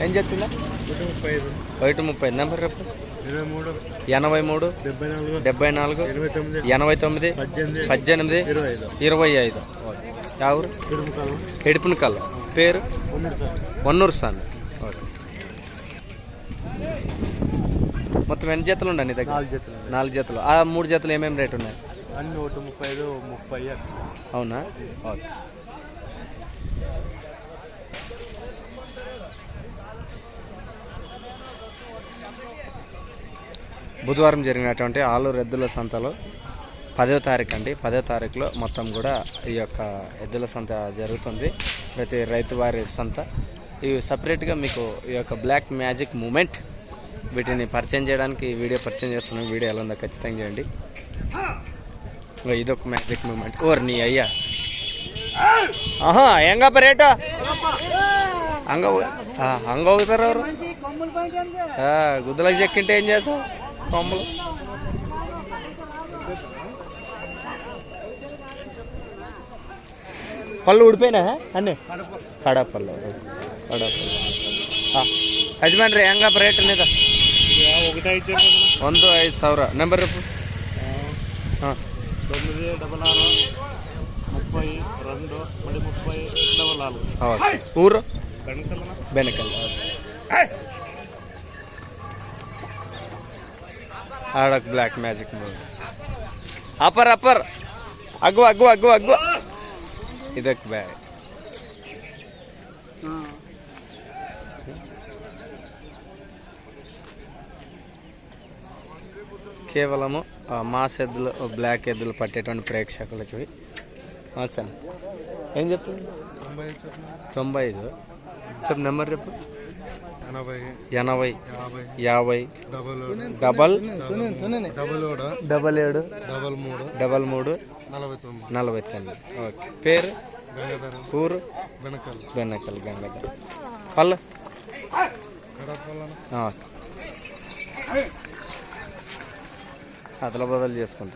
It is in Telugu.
ఏం చెప్తుందా? 1:35. నెంబర్ రేపు 83 74 89 18 25. ఎవరు? ఎడుపునకల్. పేరు వన్నూరు సార్. ఓకే. మొత్తం ఎన్ని జతలు ఉన్నాయి నీ దగ్గర? 4 జతలు. ఆ 3 జతలు ఏమేమి రేటు ఉన్నాయి? అన్ని 1:35 30. అవునా? ఓకే. బుధవారం జరిగినటువంటి ఆలూరు ఎద్దుల సంతలో 10వ తారీఖు అండి. 10వ తారీఖులో మొత్తం కూడా ఈ యొక్క ఎద్దుల సంత జరుగుతుంది. ప్రతి రైతు వారి సంత. ఇవి సపరేట్గా మీకు ఈ యొక్క బ్లాక్ మ్యాజిక్ మూమెంట్ వీటిని పరిచయం చేయడానికి వీడియో పరిచయం చేస్తున్నాం. వీడియో ఎలా ఉందో ఖచ్చితంగా చేయండి. ఇదొక మ్యాజిక్ మూమెంట్. ఓర్ నీ అయ్యా ಹೆಂಗಪ್ಪ ರೇಟು? ಹಂಗ ಹೋಗ್ತಾರ ಅವರು. గుద్దలకు చెక్కింటే ఏం చేస్తావు? కొమ్మలు పళ్ళు ఊడిపోయినా అన్నీ కడపళ్ళు. ಯಜಮಾನ್ರಿ ಹೆಂಗಪ್ಪ ರೇಟ್ ನೀದ? 1,05,000. నెంబర్ రేపు 9 ఊరు బెనకల్. ఆడక్ బ్లాక్ మ్యాజిక్ మూవీ. అప్పర్ అగ్గు అగ్గు అగ్గు అగ్గు. ಇದಕ್ಕೆ ಬ್ಯಾಗ್ కేవలము మాస్ ఎద్దులు బ్లాక్ ఎద్దులు పట్టేటువంటి ప్రేక్షకులకి. సార్ ఏం చెప్తుంది? 95. చెప్పు నెంబర్ రేపు 80 50 77 33 49. ఓకే. పేరు? ఊరు బెనకల్ గంగాధర్. పళ్ళు అదల బదులు చేసుకుంటా.